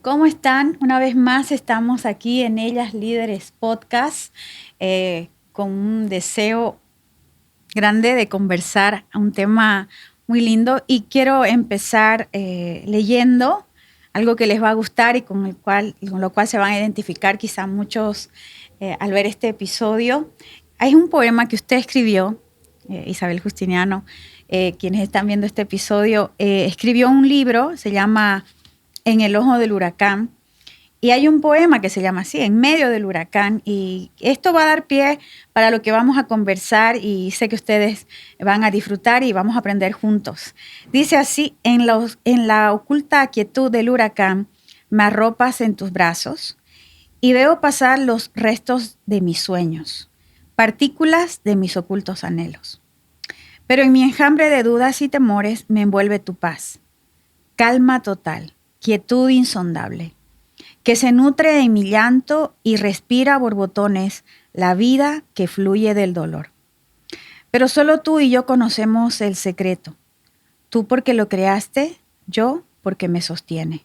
¿Cómo están? Una vez más estamos aquí en Ellas Líderes Podcast con un deseo grande de conversar a un tema muy lindo y quiero empezar leyendo algo que les va a gustar y con lo cual se van a identificar quizá muchos al ver este episodio. Hay un poema que usted escribió, Isabel Justiniano, quienes están viendo este episodio, escribió un libro, se llama En el ojo del huracán. Y hay un poema que se llama así, En medio del huracán, y esto va a dar pie para lo que vamos a conversar y sé que ustedes van a disfrutar y vamos a aprender juntos. Dice así: en la oculta quietud del huracán me arropas en tus brazos y veo pasar los restos de mis sueños, partículas de mis ocultos anhelos. Pero en mi enjambre de dudas y temores me envuelve tu paz, calma total, quietud insondable, que se nutre en mi llanto y respira a borbotones la vida que fluye del dolor. Pero solo tú y yo conocemos el secreto. Tú porque lo creaste, yo porque me sostiene.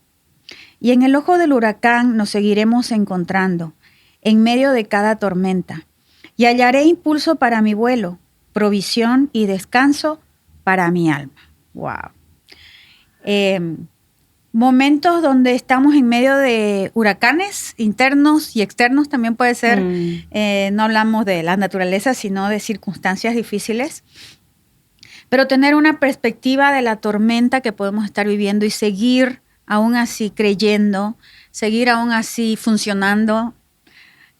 Y en el ojo del huracán nos seguiremos encontrando, en medio de cada tormenta, y hallaré impulso para mi vuelo, provisión y descanso para mi alma. Wow. Momentos donde estamos en medio de huracanes internos y externos, también puede ser, no hablamos de la naturaleza, sino de circunstancias difíciles, pero tener una perspectiva de la tormenta que podemos estar viviendo y seguir aún así creyendo, seguir aún así funcionando,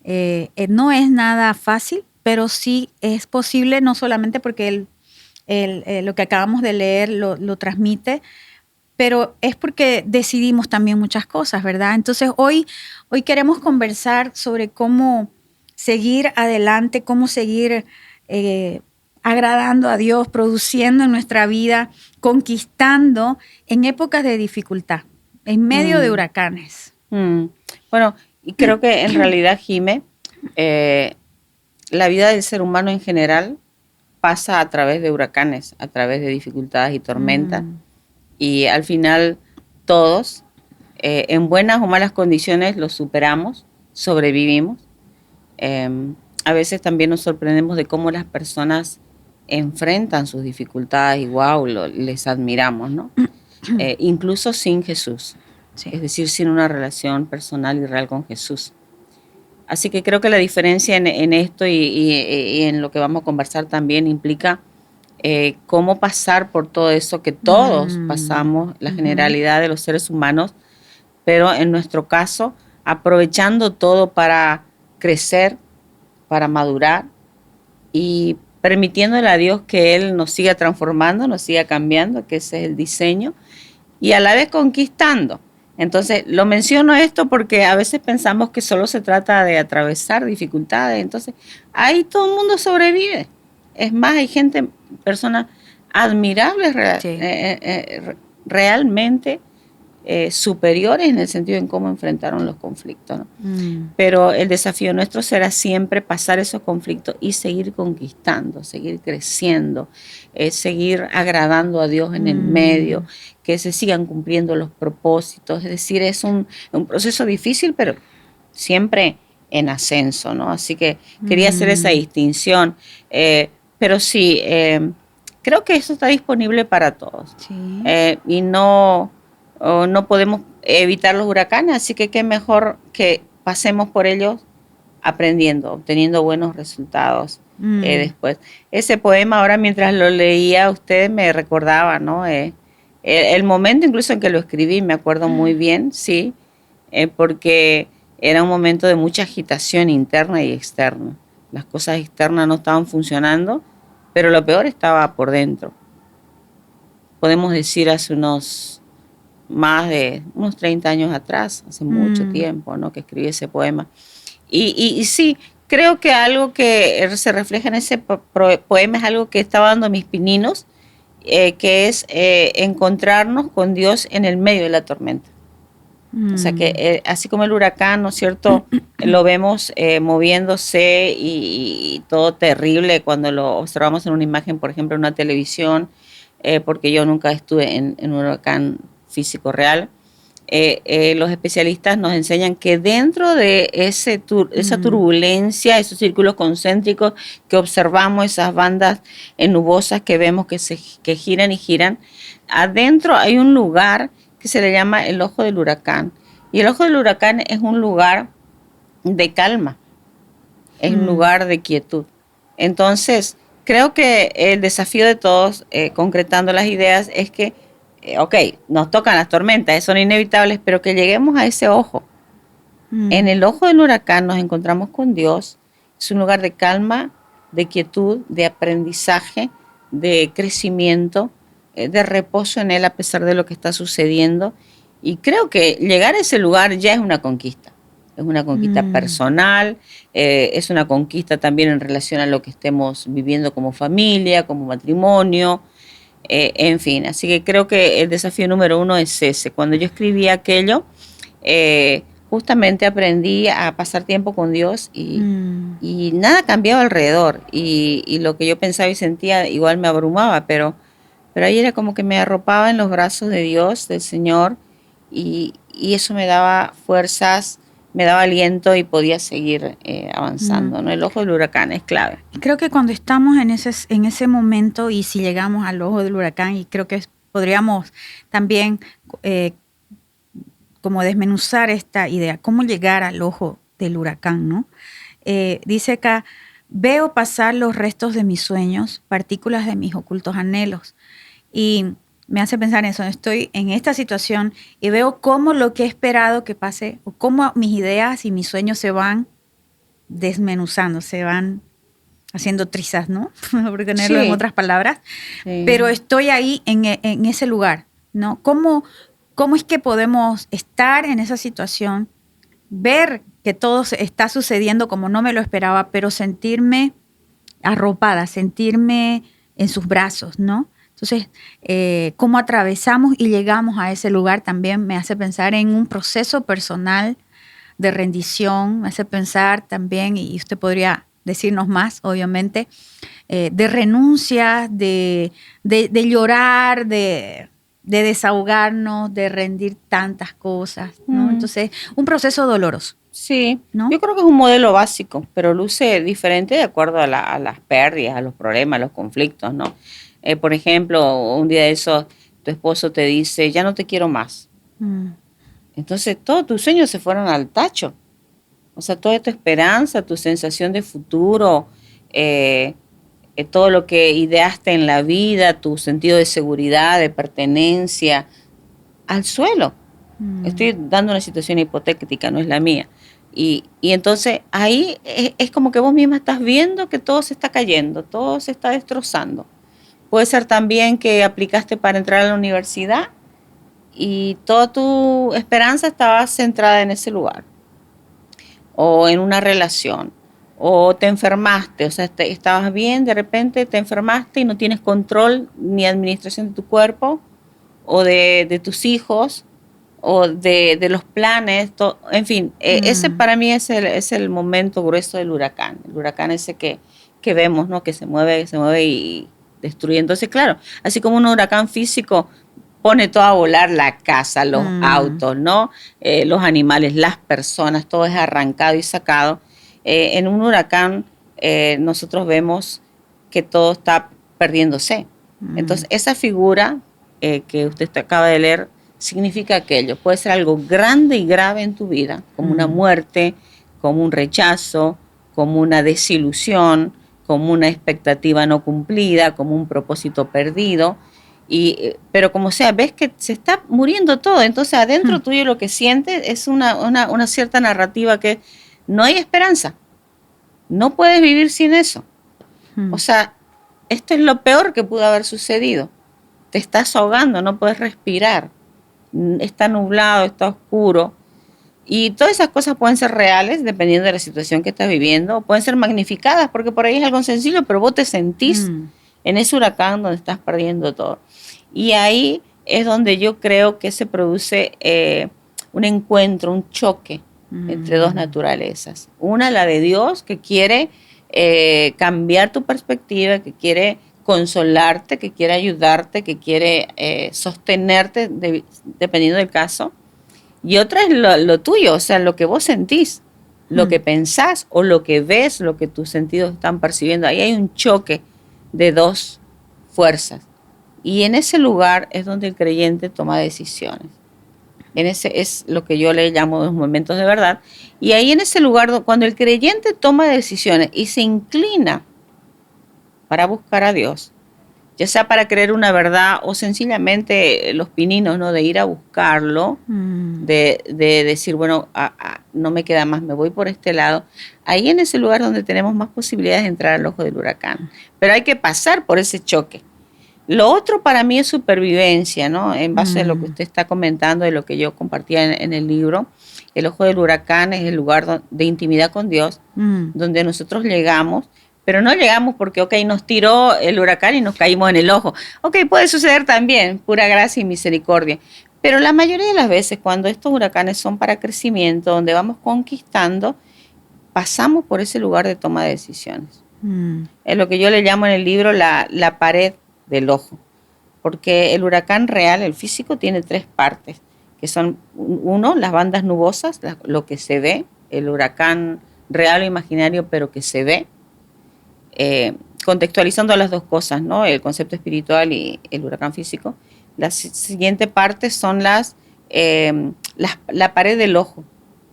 no es nada fácil, pero sí es posible, no solamente porque lo que acabamos de leer lo transmite, pero es porque decidimos también muchas cosas, ¿verdad? Entonces hoy queremos conversar sobre cómo seguir adelante, cómo seguir agradando a Dios, produciendo en nuestra vida, conquistando en épocas de dificultad, en medio de huracanes. Bueno, y creo que en realidad, Jime, la vida del ser humano en general pasa a través de huracanes, a través de dificultades y tormentas. Y al final todos, en buenas o malas condiciones, los superamos, sobrevivimos. A veces también nos sorprendemos de cómo las personas enfrentan sus dificultades y wow, les admiramos, ¿no? Incluso sin Jesús, sí. Es decir, sin una relación personal y real con Jesús. Así que creo que la diferencia en esto y en lo que vamos a conversar también implica cómo pasar por todo eso que todos pasamos, la generalidad de los seres humanos, pero en nuestro caso, aprovechando todo para crecer, para madurar y permitiéndole a Dios que Él nos siga transformando, nos siga cambiando, que ese es el diseño, y a la vez conquistando. Entonces, lo menciono esto porque a veces pensamos que solo se trata de atravesar dificultades, entonces ahí todo el mundo sobrevive. Es más, hay personas admirables, sí. Realmente superiores en el sentido en cómo enfrentaron los conflictos, ¿no? Pero el desafío nuestro será siempre pasar esos conflictos y seguir conquistando, seguir creciendo, seguir agradando a Dios en el medio, que se sigan cumpliendo los propósitos. Es decir, es un proceso difícil, pero siempre en ascenso, ¿no? Así que quería hacer esa distinción. Pero sí, creo que eso está disponible para todos. Sí. Y no podemos evitar los huracanes, así que qué mejor que pasemos por ellos aprendiendo, obteniendo buenos resultados después. Ese poema, ahora mientras lo leía, usted me recordaba, ¿no? El momento incluso en que lo escribí, me acuerdo muy bien, sí, porque era un momento de mucha agitación interna y externa. Las cosas externas no estaban funcionando, pero lo peor estaba por dentro. Podemos decir hace unos 30 años atrás, hace mucho tiempo, ¿no? Que escribí ese poema. Y sí, creo que algo que se refleja en ese poema es algo que estaba dando mis pininos, que es encontrarnos con Dios en el medio de la tormenta. O sea que así como el huracán, ¿no es cierto? Lo vemos moviéndose y todo terrible cuando lo observamos en una imagen, por ejemplo, en una televisión, porque yo nunca estuve en un huracán físico real. los especialistas nos enseñan que dentro de esa turbulencia, esos círculos concéntricos que observamos, esas bandas nubosas que vemos que giran y giran, adentro hay un lugar que se le llama el ojo del huracán. Y el ojo del huracán es un lugar de calma, es un lugar de quietud. Entonces, creo que el desafío de todos, concretando las ideas, es que, ok, nos tocan las tormentas, son inevitables, pero que lleguemos a ese ojo. En el ojo del huracán nos encontramos con Dios. Es un lugar de calma, de quietud, de aprendizaje, de crecimiento, de reposo en Él a pesar de lo que está sucediendo. Y creo que llegar a ese lugar ya es una conquista. Es una conquista personal, es una conquista también en relación a lo que estemos viviendo como familia, como matrimonio, en fin. Así que creo que el desafío número 1 es ese. Cuando yo escribí aquello, justamente aprendí a pasar tiempo con Dios y nada cambiaba alrededor. Y lo que yo pensaba y sentía igual me abrumaba, pero ahí era como que me arropaba en los brazos de Dios, del Señor, y eso me daba fuerzas, me daba aliento y podía seguir avanzando, ¿no? El ojo del huracán es clave. Creo que cuando estamos en ese momento y si llegamos al ojo del huracán, y creo que podríamos también como desmenuzar esta idea, cómo llegar al ojo del huracán, ¿no? Dice acá, veo pasar los restos de mis sueños, partículas de mis ocultos anhelos. Y me hace pensar en eso. Estoy en esta situación y veo cómo lo que he esperado que pase, o cómo mis ideas y mis sueños se van desmenuzando, se van haciendo trizas, ¿no? Por tenerlo en otras palabras. Sí. Pero estoy ahí en ese lugar, ¿no? ¿Cómo es que podemos estar en esa situación, ver que todo está sucediendo como no me lo esperaba, pero sentirme arropada, sentirme en sus brazos, ¿no? Entonces, cómo atravesamos y llegamos a ese lugar también me hace pensar en un proceso personal de rendición, me hace pensar también, y usted podría decirnos más, obviamente, de renuncia, de llorar, de desahogarnos, de rendir tantas cosas, ¿no? Entonces, un proceso doloroso. Sí, ¿no? Yo creo que es un modelo básico, pero luce diferente de acuerdo a las pérdidas, a los problemas, a los conflictos, ¿no? Por ejemplo, un día de esos, tu esposo te dice, ya no te quiero más. Entonces, todos tus sueños se fueron al tacho. O sea, toda tu esperanza, tu sensación de futuro, todo lo que ideaste en la vida, tu sentido de seguridad, de pertenencia, al suelo. Estoy dando una situación hipotética, no es la mía. Y entonces ahí es como que vos misma estás viendo que todo se está cayendo, todo se está destrozando. Puede ser también que aplicaste para entrar a la universidad y toda tu esperanza estaba centrada en ese lugar. O en una relación. O te enfermaste, o sea, estabas bien, de repente te enfermaste y no tienes control ni administración de tu cuerpo o de tus hijos o de los planes, en fin, ese para mí es el momento grueso del huracán. El huracán ese que vemos, ¿no? Que se mueve y destruye. Entonces, claro, así como un huracán físico pone todo a volar, la casa, los autos, ¿no? Los animales, las personas, todo es arrancado y sacado. En un huracán nosotros vemos que todo está perdiéndose. Entonces, esa figura que usted acaba de leer significa aquello. Puede ser algo grande y grave en tu vida, como una muerte, como un rechazo, como una desilusión, como una expectativa no cumplida, como un propósito perdido. Pero como sea, ves que se está muriendo todo. Entonces, adentro tuyo lo que sientes es una cierta narrativa que no hay esperanza. No puedes vivir sin eso. O sea, esto es lo peor que pudo haber sucedido. Te estás ahogando, no puedes respirar. Está nublado, está oscuro. Y todas esas cosas pueden ser reales dependiendo de la situación que estás viviendo, o pueden ser magnificadas porque por ahí es algo sencillo, pero vos te sentís en ese huracán donde estás perdiendo todo. Y ahí es donde yo creo que se produce un encuentro, un choque entre dos naturalezas. Una, la de Dios, que quiere cambiar tu perspectiva, que quiere consolarte, que quiere ayudarte, que quiere sostenerte, dependiendo del caso. y otra es lo tuyo, o sea, lo que vos sentís, lo que pensás o lo que ves, lo que tus sentidos están percibiendo. Ahí hay un choque de dos fuerzas. Y en ese lugar es donde el creyente toma decisiones. En ese es lo que yo le llamo los momentos de verdad. Y ahí en ese lugar, cuando el creyente toma decisiones y se inclina para buscar a Dios, ya sea para creer una verdad o sencillamente los pininos, ¿no? De ir a buscarlo, de decir, bueno, no me queda más, me voy por este lado. Ahí en ese lugar donde tenemos más posibilidades de entrar al ojo del huracán. Pero hay que pasar por ese choque. Lo otro para mí es supervivencia, ¿no? En base a lo que usted está comentando, de lo que yo compartía en el libro, el ojo del huracán es el lugar de intimidad con Dios, donde nosotros llegamos, pero no llegamos porque, ok, nos tiró el huracán y nos caímos en el ojo. Ok, puede suceder también, pura gracia y misericordia. Pero la mayoría de las veces cuando estos huracanes son para crecimiento, donde vamos conquistando, pasamos por ese lugar de toma de decisiones. Es lo que yo le llamo en el libro la pared del ojo, porque el huracán real, el físico, tiene tres partes, que son, uno, las bandas nubosas, lo que se ve, el huracán real o imaginario, pero que se ve, contextualizando las dos cosas, ¿no? El concepto espiritual y el huracán físico. La siguiente parte son la pared del ojo,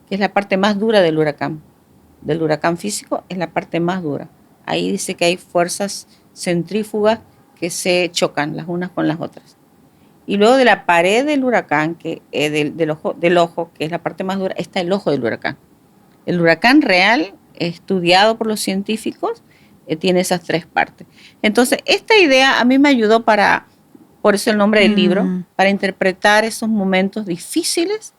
que es la parte más dura del huracán físico, es la parte más dura. Ahí dice que hay fuerzas centrífugas que se chocan las unas con las otras. Y luego de la pared del huracán, del ojo, que es la parte más dura, está el ojo del huracán. El huracán real, estudiado por los científicos, tiene esas tres partes. Entonces, esta idea a mí me ayudó por eso el nombre del libro, para interpretar esos momentos difíciles,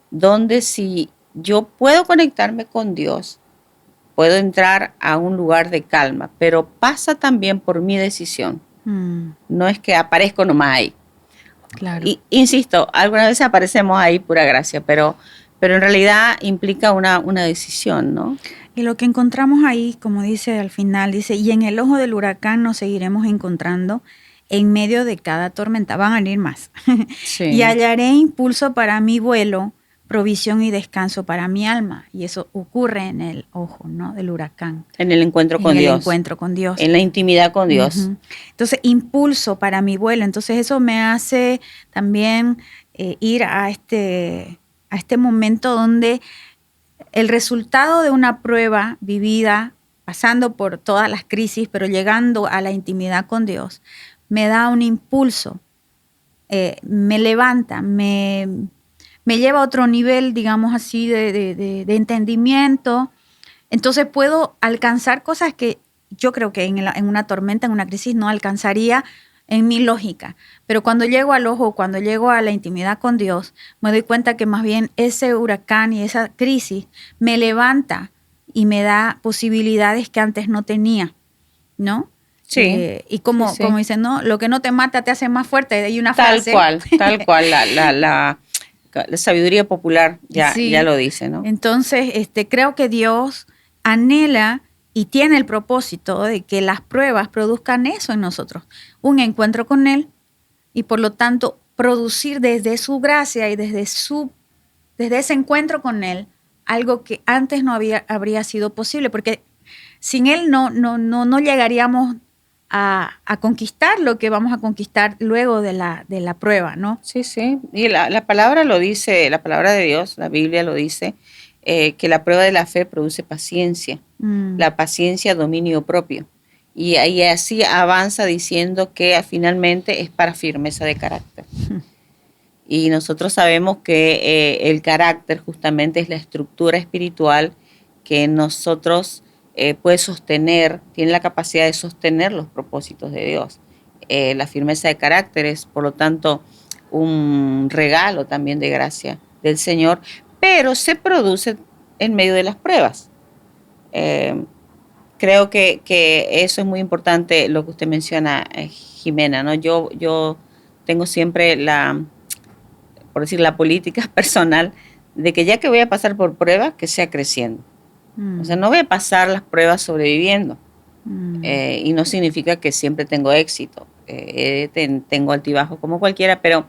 donde si yo puedo conectarme con Dios, puedo entrar a un lugar de calma, pero pasa también por mi decisión. No es que aparezco nomás ahí. Claro. Y, insisto, algunas veces aparecemos ahí pura gracia, pero en realidad implica una decisión, ¿no? Y lo que encontramos ahí, como dice al final, dice, y en el ojo del huracán nos seguiremos encontrando en medio de cada tormenta. Van a venir más. Sí. Y hallaré impulso para mi vuelo, provisión y descanso para mi alma. Y eso ocurre en el ojo, ¿no? Del huracán. En el encuentro con Dios. En el encuentro con Dios. En la intimidad con Dios. Entonces, impulso para mi vuelo. Entonces, eso me hace también ir a este momento donde el resultado de una prueba vivida, pasando por todas las crisis, pero llegando a la intimidad con Dios, me da un impulso, me levanta, me lleva a otro nivel, digamos así, de entendimiento. Entonces puedo alcanzar cosas que yo creo que en una tormenta, en una crisis, no alcanzaría en mi lógica. Pero cuando llego al ojo, cuando llego a la intimidad con Dios, me doy cuenta que más bien ese huracán y esa crisis me levanta y me da posibilidades que antes no tenía, ¿no? Sí. Y como dicen, ¿no? Lo que no te mata te hace más fuerte. Hay una frase. Tal cual. La sabiduría popular ya lo dice, ¿no? Entonces, creo que Dios anhela y tiene el propósito de que las pruebas produzcan eso en nosotros, un encuentro con Él y por lo tanto producir desde su gracia y desde ese encuentro con Él algo que antes no habría sido posible, porque sin Él no llegaríamos a conquistar lo que vamos a conquistar luego de la prueba, ¿no? Sí, y la palabra lo dice, la palabra de Dios, la Biblia lo dice, que la prueba de la fe produce paciencia, la paciencia dominio propio. Y ahí así avanza diciendo que finalmente es para firmeza de carácter. Y nosotros sabemos que el carácter justamente es la estructura espiritual que nosotros puede sostener, tiene la capacidad de sostener los propósitos de Dios. La firmeza de carácter es, por lo tanto, un regalo también de gracia del Señor, pero se produce en medio de las pruebas. Creo que eso es muy importante lo que usted menciona, Jimena, ¿no? Yo tengo siempre por decir, la política personal de que ya que voy a pasar por pruebas, que sea creciendo. O sea, no voy a pasar las pruebas sobreviviendo. Y no significa que siempre tengo éxito. Tengo altibajos como cualquiera, pero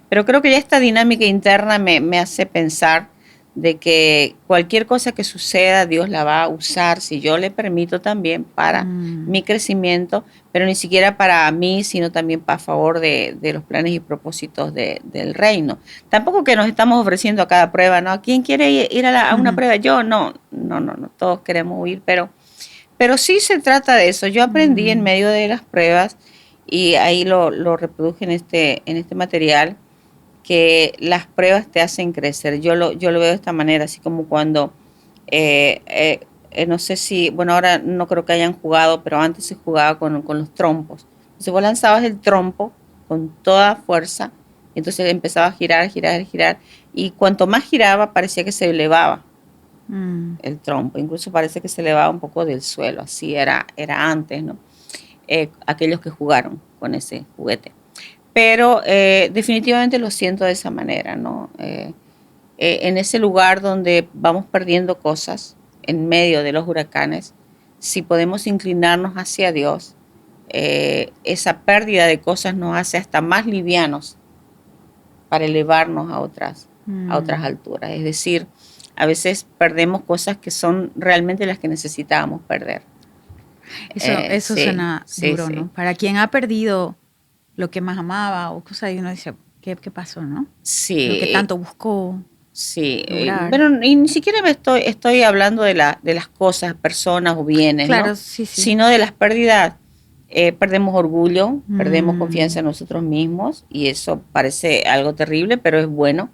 Pero creo que ya esta dinámica interna me hace pensar de que cualquier cosa que suceda, Dios la va a usar si yo le permito también para mi crecimiento, pero ni siquiera para mí, sino también para favor de los planes y propósitos del reino. Tampoco que nos estamos ofreciendo a cada prueba, ¿no? ¿Quién quiere ir a una prueba? Yo no, todos queremos huir, pero sí se trata de eso. Yo aprendí en medio de las pruebas y ahí lo reproduje en este material, que las pruebas te hacen crecer. Yo lo veo de esta manera, así como cuando, no sé si, bueno, ahora no creo que hayan jugado, pero antes se jugaba con los trompos. Entonces vos lanzabas el trompo con toda fuerza, y entonces empezaba a girar, y cuanto más giraba parecía que se elevaba el trompo, incluso parece que se elevaba un poco del suelo, así era antes, ¿no? Aquellos que jugaron con ese juguete. Pero definitivamente lo siento de esa manera, ¿no? En ese lugar donde vamos perdiendo cosas en medio de los huracanes, si podemos inclinarnos hacia Dios, esa pérdida de cosas nos hace hasta más livianos para elevarnos a otras alturas. Es decir, a veces perdemos cosas que son realmente las que necesitábamos perder. Eso sí, suena duro, sí. ¿no? Para quien ha perdido lo que más amaba o cosas, y uno dice, ¿qué pasó, no? Sí. Lo que tanto buscó. Sí, lograr. pero y ni siquiera estoy hablando de las cosas, personas o bienes, claro, ¿no? sí. Sino de las pérdidas. Perdemos orgullo, perdemos confianza en nosotros mismos, y eso parece algo terrible, pero es bueno,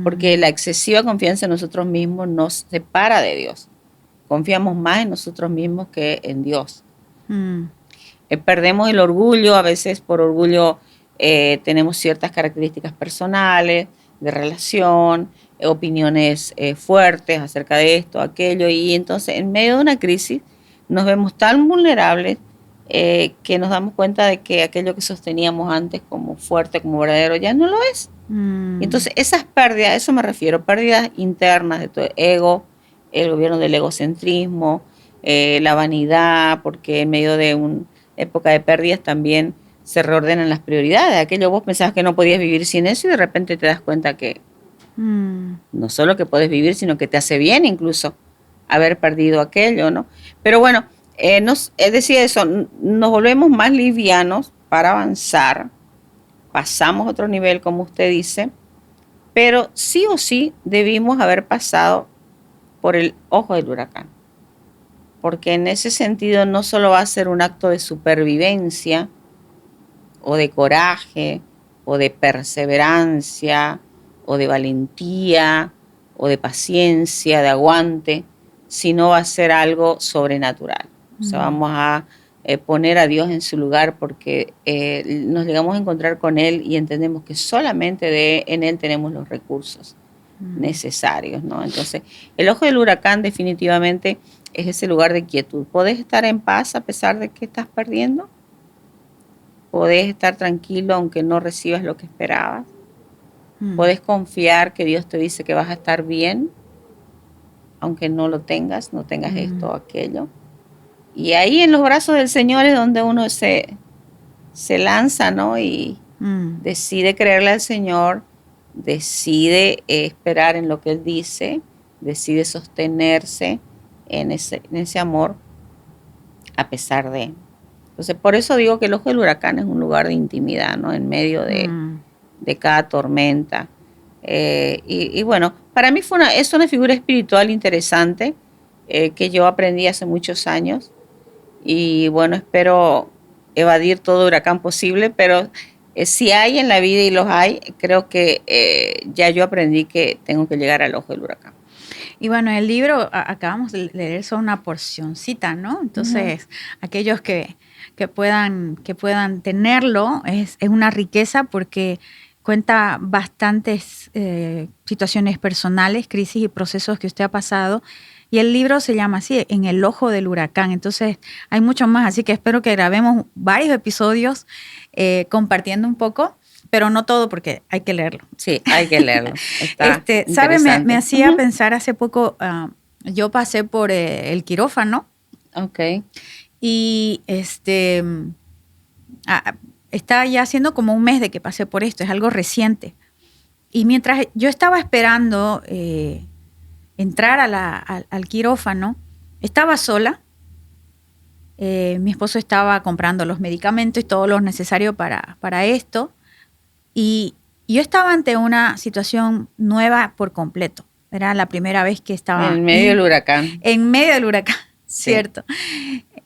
porque la excesiva confianza en nosotros mismos nos separa de Dios. Confiamos más en nosotros mismos que en Dios. Perdemos el orgullo, a veces por orgullo tenemos ciertas características personales, de relación, opiniones fuertes acerca de esto, aquello, y entonces en medio de una crisis nos vemos tan vulnerables que nos damos cuenta de que aquello que sosteníamos antes como fuerte, como verdadero, ya no lo es. Y entonces esas pérdidas, a eso me refiero, pérdidas internas de tu ego, el gobierno del egocentrismo, la vanidad, porque en medio de una época de pérdidas también se reordenan las prioridades. Aquello vos pensabas que no podías vivir sin eso y de repente te das cuenta que no solo que puedes vivir, sino que te hace bien incluso haber perdido aquello, ¿no? Pero bueno, decía eso, nos volvemos más livianos para avanzar, pasamos a otro nivel, como usted dice, pero sí o sí debimos haber pasado por el ojo del huracán, porque en ese sentido no solo va a ser un acto de supervivencia o de coraje o de perseverancia o de valentía o de paciencia, de aguante, sino va a ser algo sobrenatural. O sea, vamos a poner a Dios en su lugar, porque nos llegamos a encontrar con Él y entendemos que solamente en Él tenemos los recursos necesarios, ¿no? Entonces, el ojo del huracán definitivamente es ese lugar de quietud. ¿Podés estar en paz a pesar de que estás perdiendo? ¿Podés estar tranquilo aunque no recibas lo que esperabas? ¿Podés confiar que Dios te dice que vas a estar bien aunque no lo tengas, no tengas esto o aquello? Y ahí en los brazos del Señor es donde uno se lanza, ¿no? Y decide creerle al Señor, decide esperar en lo que Él dice, decide sostenerse en ese amor a pesar de. Entonces, por eso digo que el ojo del huracán es un lugar de intimidad, ¿no? En medio de cada tormenta. Y bueno, para mí es una figura espiritual interesante que yo aprendí hace muchos años. Y bueno, espero evadir todo huracán posible, pero si hay en la vida y los hay, creo que ya yo aprendí que tengo que llegar al ojo del huracán. Y bueno, el libro acabamos de leer solo una porcioncita, ¿no? Entonces, aquellos que puedan tenerlo, es una riqueza porque cuenta bastantes situaciones personales, crisis y procesos que usted ha pasado. Y el libro se llama así, En el ojo del huracán. Entonces, hay mucho más. Así que espero que grabemos varios episodios compartiendo un poco, pero no todo porque hay que leerlo. Sí, hay que leerlo. ¿Sabe? Me hacía pensar hace poco, yo pasé por el quirófano. Ok. Y está ya haciendo como un mes de que pasé por esto, es algo reciente. Y mientras yo estaba esperando entrar al quirófano, estaba sola. Mi esposo estaba comprando los medicamentos y todo lo necesario para esto. Y yo estaba ante una situación nueva por completo. Era la primera vez que estaba en medio del huracán. En medio del huracán, Sí. cierto.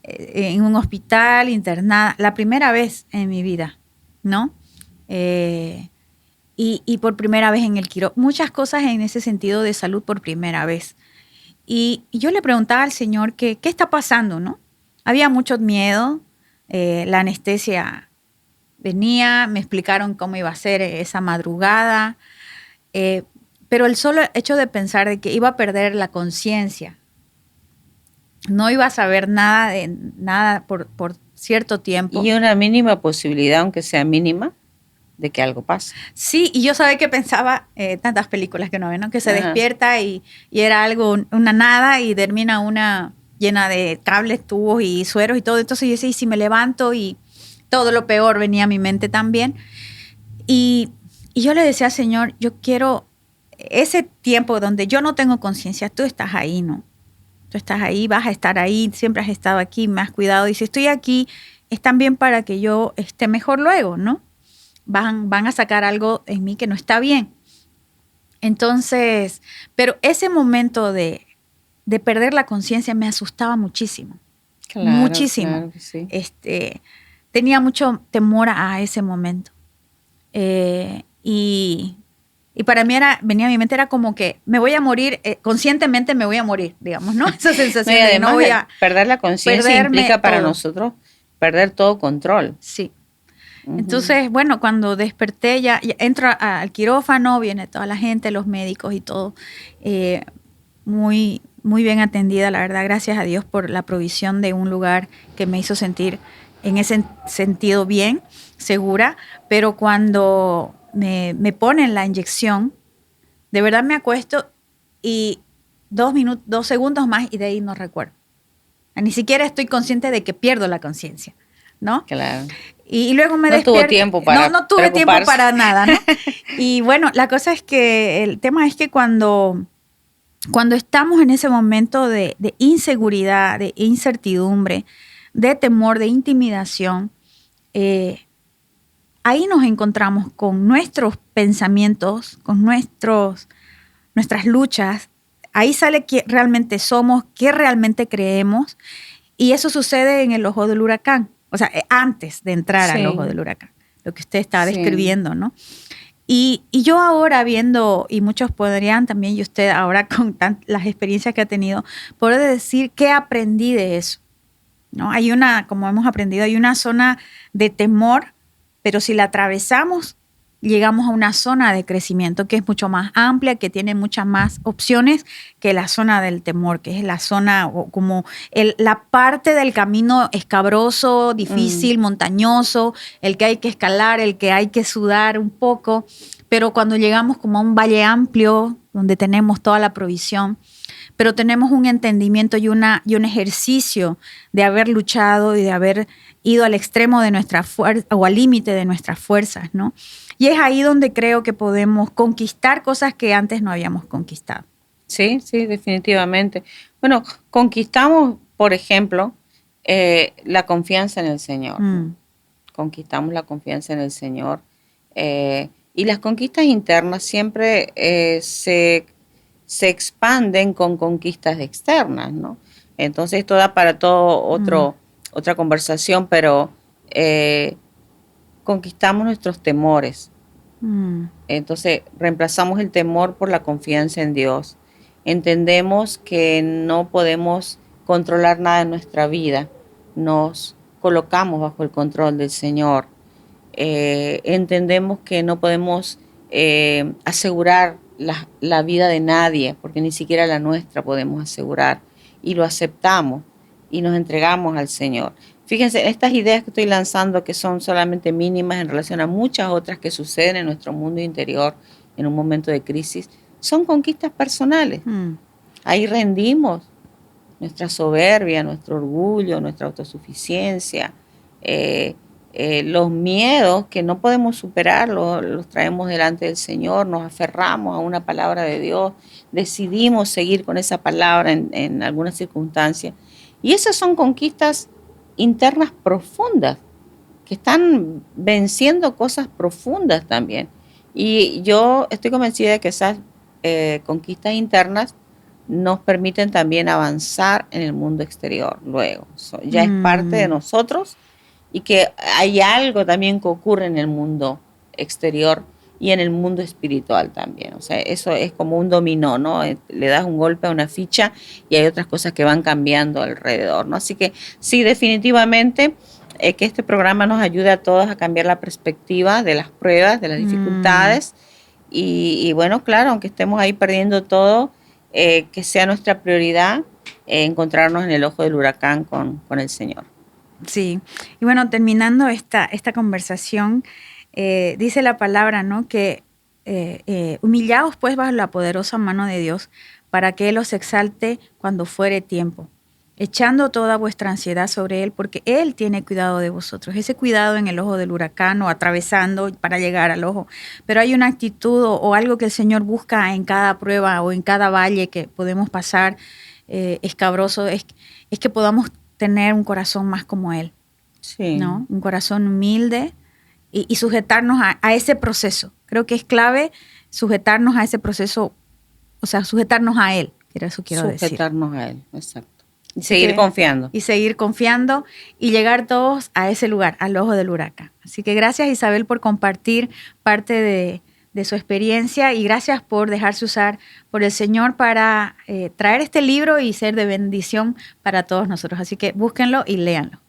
En un hospital, internada. La primera vez en mi vida, ¿no? Y por primera vez en el quirófano. Muchas cosas en ese sentido de salud por primera vez. Y yo le preguntaba al Señor qué está pasando, ¿no? Había mucho miedo. La anestesia venía, me explicaron cómo iba a ser esa madrugada, pero el solo hecho de pensar de que iba a perder la conciencia, no iba a saber nada de nada por cierto tiempo. Y una mínima posibilidad, aunque sea mínima, de que algo pase. Sí, y yo sabía que pensaba, tantas películas que no ven, ¿no? Que se despierta y era algo, una nada, y termina una llena de cables, tubos y sueros y todo. Entonces yo decía, y si me levanto, y todo lo peor venía a mi mente también. Y yo le decía, Señor, yo quiero ese tiempo donde yo no tengo conciencia, tú estás ahí, ¿no? Tú estás ahí, vas a estar ahí, siempre has estado aquí, me has cuidado. Y si estoy aquí, es también para que yo esté mejor luego, ¿no? Van a sacar algo en mí que no está bien. Entonces, pero ese momento de perder la conciencia me asustaba muchísimo. Claro, muchísimo. Claro que sí. Tenía mucho temor a ese momento. Y para mí venía a mi mente, era como que me voy a morir, conscientemente me voy a morir, digamos, ¿no? Esa sensación de no voy a... Perder la conciencia implica para nosotros perder todo control. Sí. Entonces, bueno, cuando desperté, ya entro al quirófano, viene toda la gente, los médicos y todo, muy, muy bien atendida, la verdad, gracias a Dios por la provisión de un lugar que me hizo sentir en ese sentido bien, segura, pero cuando me ponen la inyección, de verdad me acuesto y 2 segundos más y de ahí no recuerdo. Ni siquiera estoy consciente de que pierdo la conciencia, ¿no? Claro. Y luego me despierto. Tuvo tiempo para no tuve tiempo para nada, ¿no? Y bueno, la cosa es que el tema es que cuando estamos en ese momento de inseguridad, de incertidumbre, de temor, de intimidación, ahí nos encontramos con nuestros pensamientos, con nuestras luchas. Ahí sale qué realmente somos, qué realmente creemos. Y eso sucede en el ojo del huracán. O sea, antes de entrar al ojo del huracán, lo que usted está describiendo, ¿no? Y yo ahora viendo, y muchos podrían también, y usted ahora con las experiencias que ha tenido, poder decir qué aprendí de eso, ¿no? Hay como hemos aprendido, hay una zona de temor, pero si la atravesamos, llegamos a una zona de crecimiento que es mucho más amplia, que tiene muchas más opciones que la zona del temor, que es la zona como la parte del camino escabroso, difícil, montañoso, el que hay que escalar, el que hay que sudar un poco, pero cuando llegamos como a un valle amplio donde tenemos toda la provisión, pero tenemos un entendimiento y un ejercicio de haber luchado y de haber ido al extremo de nuestra fuerza o al límite de nuestras fuerzas, ¿no? Y es ahí donde creo que podemos conquistar cosas que antes no habíamos conquistado. Sí, sí, definitivamente. Bueno, conquistamos, por ejemplo, la confianza en el Señor. Conquistamos la confianza en el Señor. Y las conquistas internas siempre se expanden con conquistas externas, ¿no? Entonces esto da para todo otra conversación, pero conquistamos nuestros temores. Entonces reemplazamos el temor por la confianza en Dios. Entendemos que no podemos controlar nada en nuestra vida. Nos colocamos bajo el control del Señor. Entendemos que no podemos asegurar la vida de nadie, porque ni siquiera la nuestra podemos asegurar, y lo aceptamos y nos entregamos al Señor. Fíjense, estas ideas que estoy lanzando, que son solamente mínimas en relación a muchas otras que suceden en nuestro mundo interior en un momento de crisis, son conquistas personales. Ahí rendimos nuestra soberbia, nuestro orgullo, nuestra autosuficiencia, los miedos que no podemos superar, los traemos delante del Señor, nos aferramos a una palabra de Dios, decidimos seguir con esa palabra en algunas circunstancias. Y esas son conquistas internas profundas, que están venciendo cosas profundas también. Y yo estoy convencida de que esas conquistas internas nos permiten también avanzar en el mundo exterior luego. Ya es parte de nosotros, y que hay algo también que ocurre en el mundo exterior y en el mundo espiritual también. O sea, eso es como un dominó, ¿no? Le das un golpe a una ficha y hay otras cosas que van cambiando alrededor, ¿no? Así que sí, definitivamente que este programa nos ayude a todos a cambiar la perspectiva de las pruebas, de las dificultades. Y bueno, claro, aunque estemos ahí perdiendo todo, que sea nuestra prioridad encontrarnos en el ojo del huracán con el Señor. Sí, y bueno, terminando esta conversación, dice la palabra, ¿no? Que humillaos pues bajo la poderosa mano de Dios para que Él os exalte cuando fuere tiempo, echando toda vuestra ansiedad sobre Él, porque Él tiene cuidado de vosotros. Ese cuidado en el ojo del huracán o atravesando para llegar al ojo. Pero hay una actitud o algo que el Señor busca en cada prueba o en cada valle que podemos pasar escabroso, es que podamos tener un corazón más como Él, sí, ¿no? Un corazón humilde y sujetarnos a ese proceso. Creo que es clave sujetarnos a ese proceso, o sea, sujetarnos a Él, que eso quiero decir. Sujetarnos a Él, exacto. Y seguir confiando. Y seguir confiando y llegar todos a ese lugar, al ojo del huracán. Así que gracias, Isabel, por compartir parte de su experiencia y gracias por dejarse usar por el Señor para traer este libro y ser de bendición para todos nosotros. Así que búsquenlo y léanlo.